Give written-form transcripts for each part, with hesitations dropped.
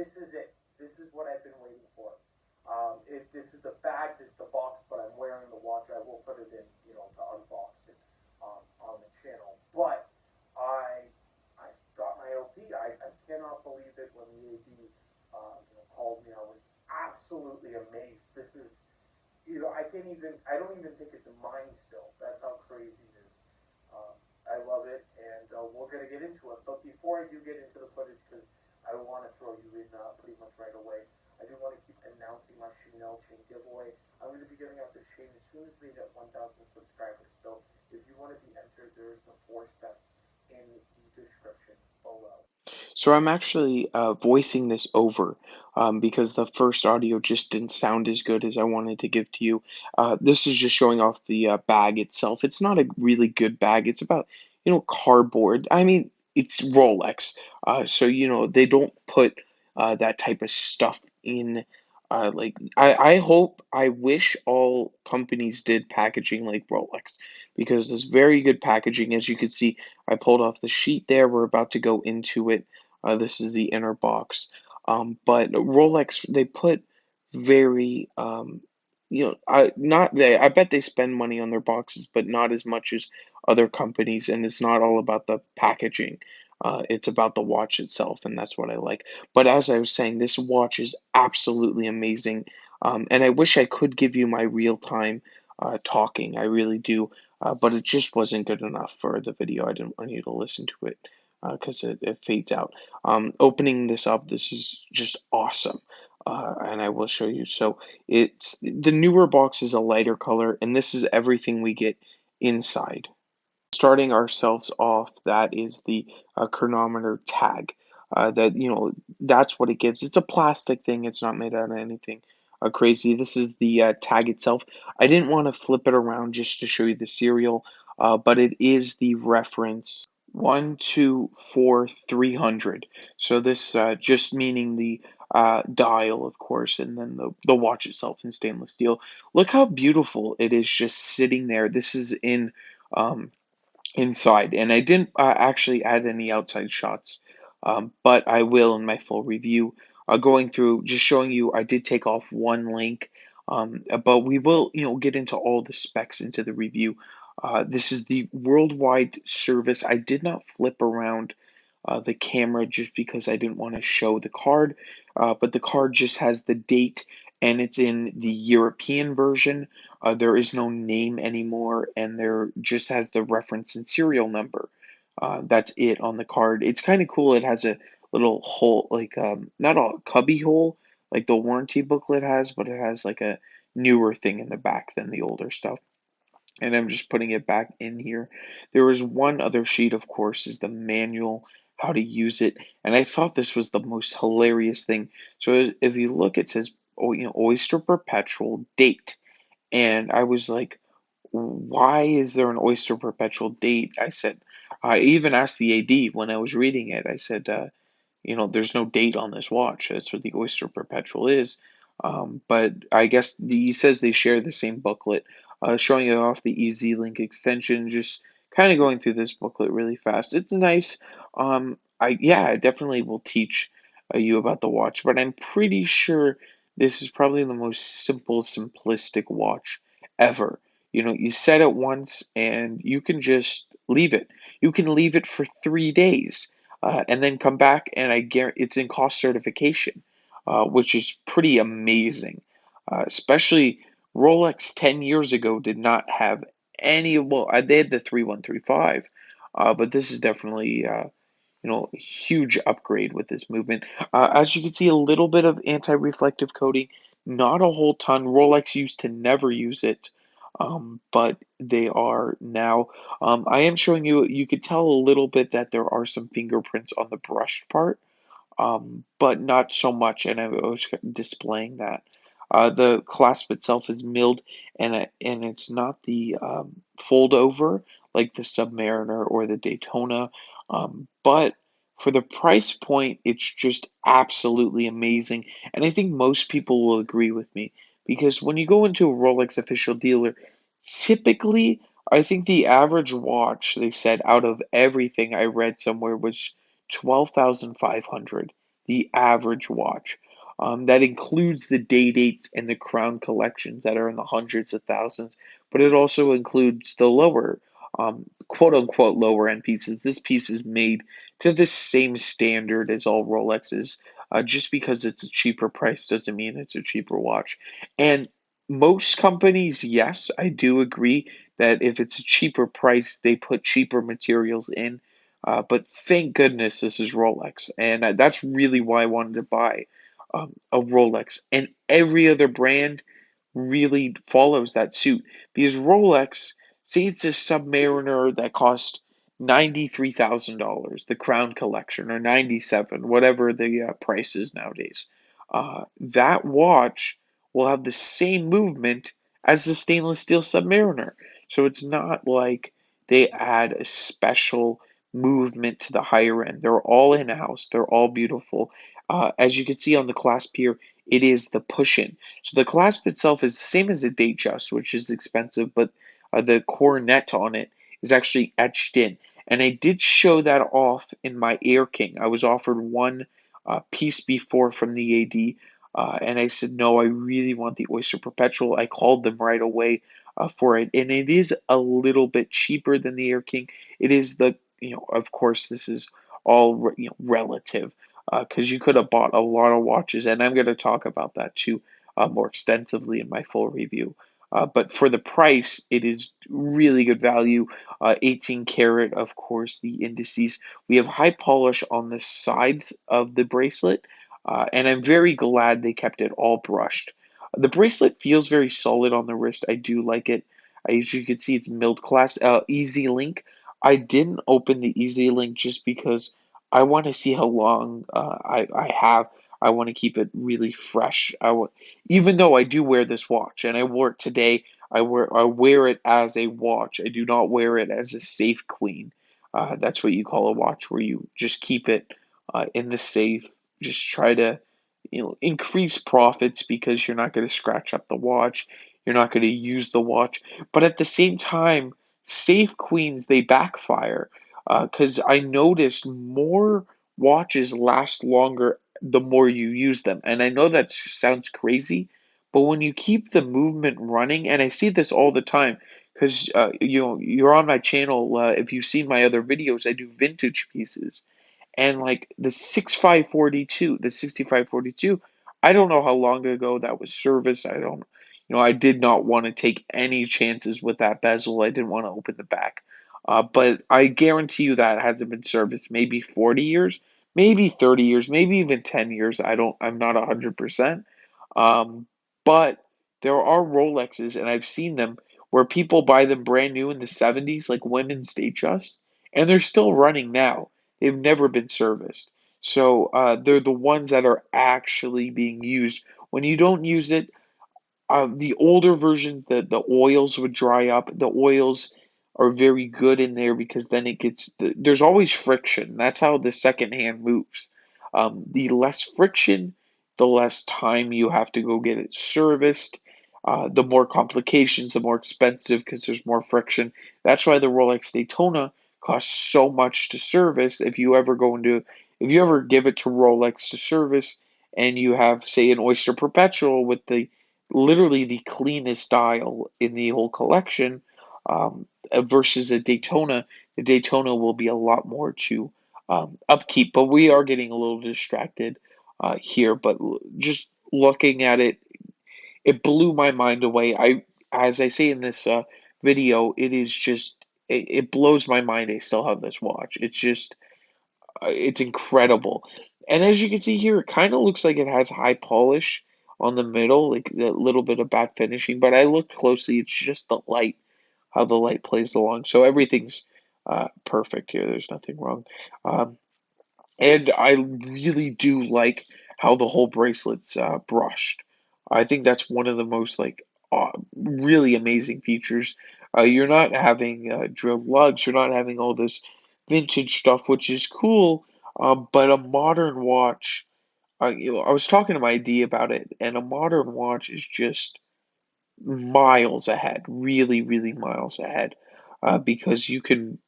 this is it. This is what I've been waiting for. This is the bag, this is the box, but I'm wearing the watch. I will put it in, to unbox it on the channel. But I got my LP. I cannot believe it when the AD called me. I was absolutely amazed. This is, I don't even think it's mine still. That's how crazy it is. I love it, and we're going to get into it. But before I do get into the footage, because I want to throw you in pretty much right away, I do want to keep announcing my Chanel chain giveaway. I'm going to be giving out this chain as soon as we hit 1,000 subscribers. So if you want to be entered, there's the 4 steps in the description below. So I'm actually voicing this over because the first audio just didn't sound as good as I wanted to give to you. This is just showing off the bag itself. It's not a really good bag. It's about, cardboard. I mean, it's Rolex. So, they don't put that type of stuff in. I wish all companies did packaging like Rolex because it's very good packaging. As you can see, I pulled off the sheet there. We're about to go into it. This is the inner box. But Rolex, they put very, I bet they spend money on their boxes, but not as much as other companies. And it's not all about the packaging. It's about the watch itself, and that's what I like. But as I was saying, this watch is absolutely amazing. And I wish I could give you my real time talking. I really do. But it just wasn't good enough for the video. I didn't want you to listen to it because it fades out. Opening this up, this is just awesome. And I will show you. So it's the newer box is a lighter color, and this is everything we get inside. Starting ourselves off, that is the chronometer tag. That's what it gives. It's a plastic thing. It's not made out of anything crazy. This is the tag itself. I didn't want to flip it around just to show you the serial, but it is the reference 124,300. So this just meaning the dial, of course, and then the watch itself in stainless steel. Look how beautiful it is just sitting there. This is in um, inside, and I didn't actually add any outside shots, but I will in my full review. Going through, just showing you, I did take off one link, but we will, get into all the specs into the review. This is the worldwide service. I did not flip around the camera just because I didn't want to show the card, but the card just has the date and it's in the European version. There is no name anymore, and there just has the reference and serial number. That's it on the card. It's kind of cool. It has a little hole, like not a cubby hole like the warranty booklet has, but it has like a newer thing in the back than the older stuff. And I'm just putting it back in here. There was one other sheet, of course, is the manual, how to use it. And I thought this was the most hilarious thing. So if you look, it says, oh, Oyster Perpetual date. And I was like, why is there an Oyster Perpetual date? I even asked the AD when I was reading it. I said, there's no date on this watch. That's what the Oyster Perpetual is. But I guess he says they share the same booklet, showing you off the Easy Link extension. Just kind of going through this booklet really fast. It's nice. I definitely will teach you about the watch, but I'm pretty sure this is probably the most simple, simplistic watch ever. You set it once and you can just leave it. You can leave it for 3 days and then come back, and I guarantee it's in cost certification, which is pretty amazing. Especially Rolex 10 years ago did not have any. Well, they had the 3135, but this is definitely a huge upgrade with this movement. As you can see, a little bit of anti-reflective coating, not a whole ton. Rolex used to never use it, but they are now. I am showing you, you could tell a little bit that there are some fingerprints on the brushed part, but not so much, and I was displaying that. The clasp itself is milled, and it's not the fold over like the Submariner or the Daytona, but for the price point, it's just absolutely amazing, and I think most people will agree with me because when you go into a Rolex official dealer, typically, I think the average watch they said out of everything I read somewhere was 12,500. the average watch. That includes the day dates and the crown collections that are in the hundreds of thousands, but it also includes the lower, quote unquote, lower end pieces. This piece is made to the same standard as all Rolexes. Just because it's a cheaper price doesn't mean it's a cheaper watch. And most companies, yes, I do agree that if it's a cheaper price, they put cheaper materials in. But thank goodness this is Rolex, and that's really why I wanted to buy a Rolex. And every other brand really follows that suit because Rolex, say it's a Submariner that cost $93,000, the Crown Collection, or 97, whatever the price is nowadays. That watch will have the same movement as the stainless steel Submariner. So it's not like they add a special movement to the higher end. They're all in house. They're all beautiful. As you can see on the clasp here, it is the push-in. So the clasp itself is the same as a Datejust, which is expensive, but the coronet on it is actually etched in. And I did show that off in my Air King. I was offered one piece before from the AD, and I said, no, I really want the Oyster Perpetual. I called them right away for it, and it is a little bit cheaper than the Air King. It is of course, this is all relative because you could have bought a lot of watches, and I'm going to talk about that too more extensively in my full review. But for the price, it is really good value. 18 karat, of course, the indices. We have high polish on the sides of the bracelet, and I'm very glad they kept it all brushed. The bracelet feels very solid on the wrist. I do like it. As you can see, it's milled class. Easy link. I didn't open the Easy Link just because I want to see how long I have. I want to keep it really fresh. Even though I do wear this watch and I wore it today, I wear it as a watch. I do not wear it as a safe queen. That's what you call a watch, where you just keep it in the safe. Just try to increase profits because you're not going to scratch up the watch. You're not going to use the watch, but at the same time safe queens, they backfire because I noticed more watches last longer the more you use them. And I know that sounds crazy, but when you keep the movement running, and I see this all the time because you're on my channel. If you've seen my other videos, I do vintage pieces, and like the 6542, the 6542, I don't know how long ago that was serviced. I don't, I did not want to take any chances with that bezel. I didn't want to open the back. But I guarantee you that hasn't been serviced maybe 40 years, maybe 30 years, maybe even 10 years. I'm not 100%. Um, but there are Rolexes, and I've seen them where people buy them brand new in the 70s, like women's Datejust, and they're still running now. They've never been serviced. So they're the ones that are actually being used. When you don't use it, the older versions, the oils would dry up. The oils are very good in there because then there's always friction. That's how the second hand moves. The less friction, the less time you have to go get it serviced. The more complications, the more expensive because there's more friction. That's why the Rolex Daytona costs so much to service. If you ever give it to Rolex to service, and you have, say, an Oyster Perpetual with the literally the cleanest dial in the whole collection, versus a Daytona. The Daytona will be a lot more to upkeep, but we are getting a little distracted here. But just looking at it, it blew my mind away. As I say in this video, it blows my mind. I still have this watch. It's incredible. And as you can see here, it kind of looks like it has high polish on the middle, like a little bit of matte finishing. But I looked closely, it's just the light, how the light plays along. So everything's perfect here. There's nothing wrong. And I really do like how the whole bracelet's brushed. I think that's one of the most really amazing features. You're not having drilled lugs. You're not having all this vintage stuff, which is cool. But a modern watch, I was talking to my D about it, and a modern watch is just miles ahead, really, really miles ahead, because you can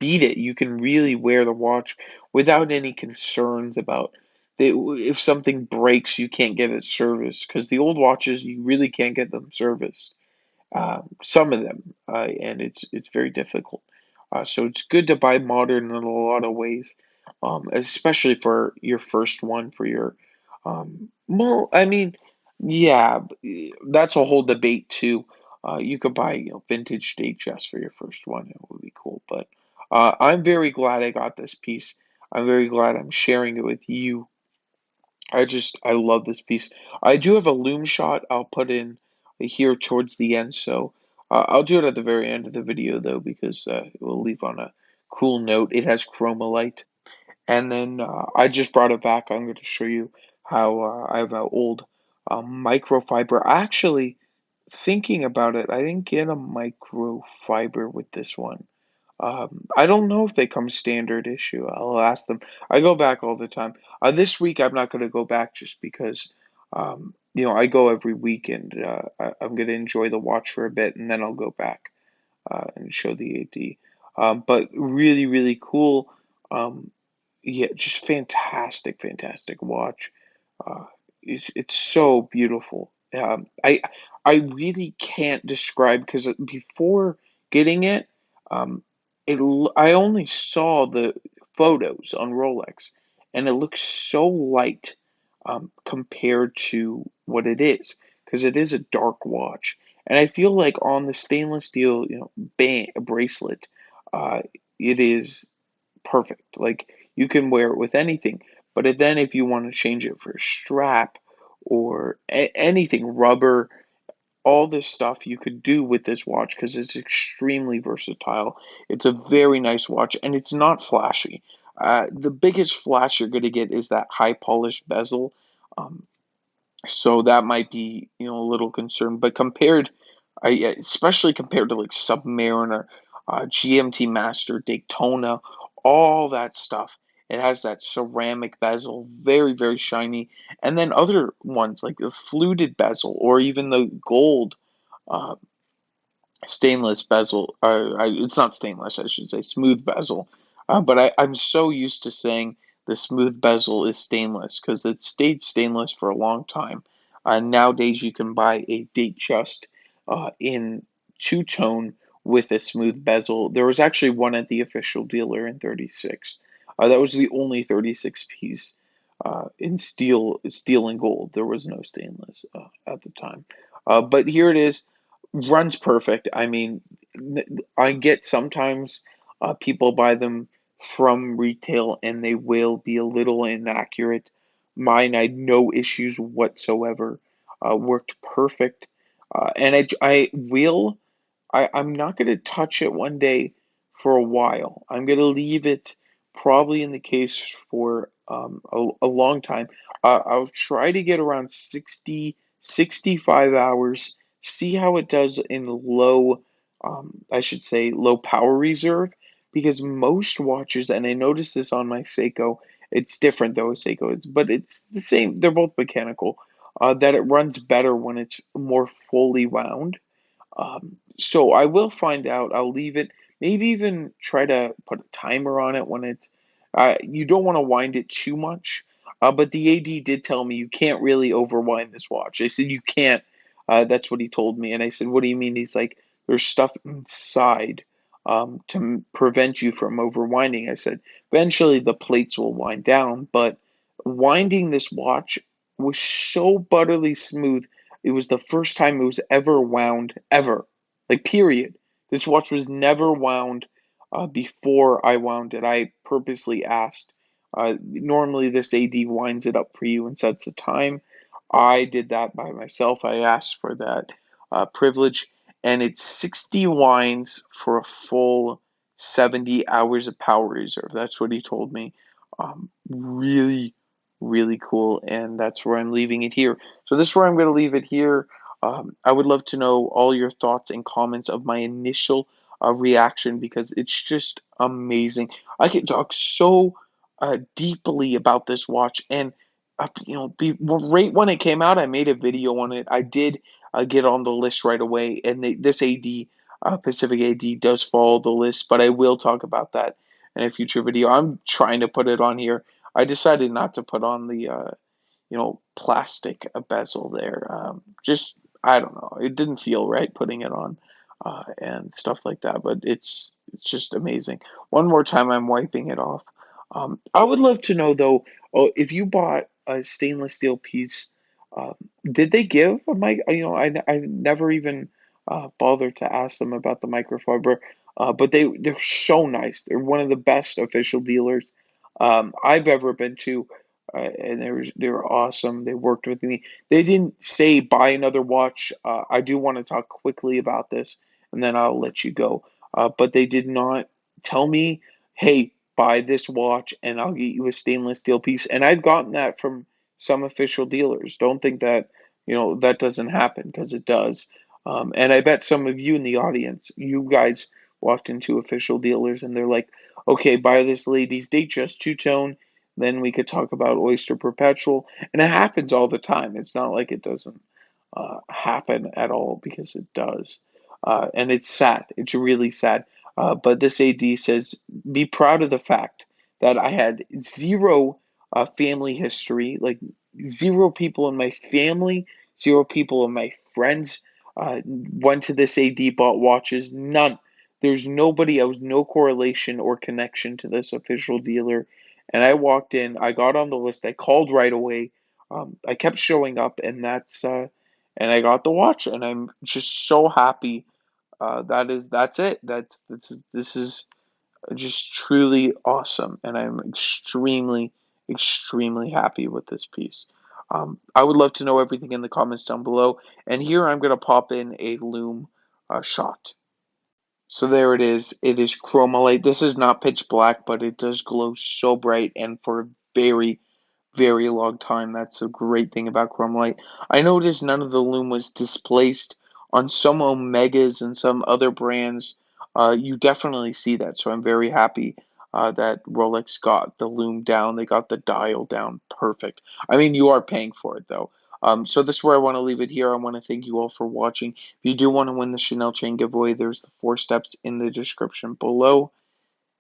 beat it. You can really wear the watch without any concerns about if something breaks, you can't get it serviced because the old watches you really can't get them serviced. Some of them, and it's very difficult. So it's good to buy modern in a lot of ways, especially for your first one for your. Well, I mean, yeah, that's a whole debate too. You could buy, vintage Datejust for your first one. It would be cool, but I'm very glad I got this piece. I'm very glad I'm sharing it with you. I love this piece. I do have a loom shot I'll put in here towards the end, so I'll do it at the very end of the video though because it will leave on a cool note. It has chromolite, and then I just brought it back. I'm going to show you how I have an old microfiber. Actually, thinking about it, I didn't get a microfiber with this one. I don't know if they come standard issue. I'll ask them. I go back all the time. This week I'm not going to go back just because, I go every week and I'm going to enjoy the watch for a bit and then I'll go back and show the AD. But really, really cool. Um, yeah, just fantastic, fantastic watch. Uh, it's so beautiful. I really can't describe because before getting it, um, I only saw the photos on Rolex, and it looks so light compared to what it is because it is a dark watch, and I feel like on the stainless steel, band bracelet, uh, it is perfect. Like you can wear it with anything. But then if you want to change it for a strap or anything, rubber, all this stuff you could do with this watch because it's extremely versatile. It's a very nice watch and it's not flashy. The biggest flash you're going to get is that high polished bezel. Um, so that might be, a little concern. But especially compared to like Submariner, GMT Master, Daytona, all that stuff, it has that ceramic bezel, very, very shiny. And then other ones like the fluted bezel or even the gold uh, stainless bezel. It's not stainless, I should say, smooth bezel. But I'm so used to saying the smooth bezel is stainless because it stayed stainless for a long time. Nowadays, you can buy a Datejust in two tone with a smooth bezel. There was actually one at the official dealer in 36. That was the only 36 piece in steel and gold. There was no stainless at the time. But here it is, runs perfect. I mean, I get sometimes people buy them from retail and they will be a little inaccurate. Mine, I had no issues whatsoever. Worked perfect. And I will, I'm not going to touch it one day for a while. I'm going to leave it probably in the case for a long time. I'll try to get around 60, 65 hours, see how it does in low, I should say, low power reserve, because most watches, and I noticed this on my Seiko, it's different though, Seiko, but it's the same, they're both mechanical, that it runs better when it's more fully wound. So I will find out. I'll leave it. Maybe even try to put a timer on it when it's. You don't want to wind it too much. But the AD did tell me you can't really overwind this watch. I said you can't. That's what he told me, and I said, "What do you mean?" He's like, "There's stuff inside to prevent you from overwinding." I said, "Eventually the plates will wind down, but winding this watch was so butterly smooth. It was the first time it was ever wound, ever. Like, period. This watch was never wound before I wound it. I purposely asked. Normally, this AD winds it up for you and sets a time. I did that by myself. I asked for that privilege, and it's 60 winds for a full 70 hours of power reserve. That's what he told me. Really, really cool, and that's where I'm leaving it here. So this is where I'm going to leave it here. I would love to know all your thoughts and comments of my initial reaction because it's just amazing. I could talk so deeply about this watch, and right when it came out, I made a video on it. I did get on the list right away, and this AD Pacific AD does follow the list, but I will talk about that in a future video. I'm trying to put it on here. I decided not to put on the plastic bezel there. Just I don't know. It didn't feel right putting it on and stuff like that. But it's just amazing. One more time, I'm wiping it off. I would love to know though, oh, if you bought a stainless steel piece, um, did they give a mic? I never even bothered to ask them about the microfiber. But they're so nice. They're one of the best official dealers I've ever been to and they were awesome. They worked with me. They didn't say buy another watch. I do want to talk quickly about this, and then I'll let you go. But they did not tell me, hey, buy this watch and I'll get you a stainless steel piece. And I've gotten that from some official dealers. Don't think that that doesn't happen because it does. And I bet some of you in the audience, you guys walked into official dealers and they're like, okay, buy this lady's Datejust two-tone, then we could talk about Oyster Perpetual, and it happens all the time. It's not like it doesn't happen at all because it does, and it's sad. It's really sad. But this AD says, be proud of the fact that I had zero family history, like zero people in my family, zero people in my friends went to this AD, bought watches. None. There's nobody. I was no correlation or connection to this official dealer. And I walked in, I got on the list, I called right away. I kept showing up, and and I got the watch, and I'm just so happy. That's it. This is just truly awesome, and I'm extremely happy with this piece. I would love to know everything in the comments down below, and here I'm gonna pop in a Lume shot. So there it is. It is chromolite. This is not pitch black, but it does glow so bright and for a very long time. That's a great thing about chromolite. I noticed none of the lume was displaced on some Omegas and some other brands. You definitely see that, so I'm very happy that Rolex got the lume down. They got the dial down perfect. I mean, you are paying for it though. So this is where I want to leave it here. I want to thank you all for watching. If you do want to win the Chanel chain giveaway, there's the 4 steps in the description below.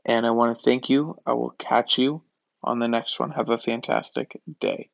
And I want to thank you. I will catch you on the next one. Have a fantastic day.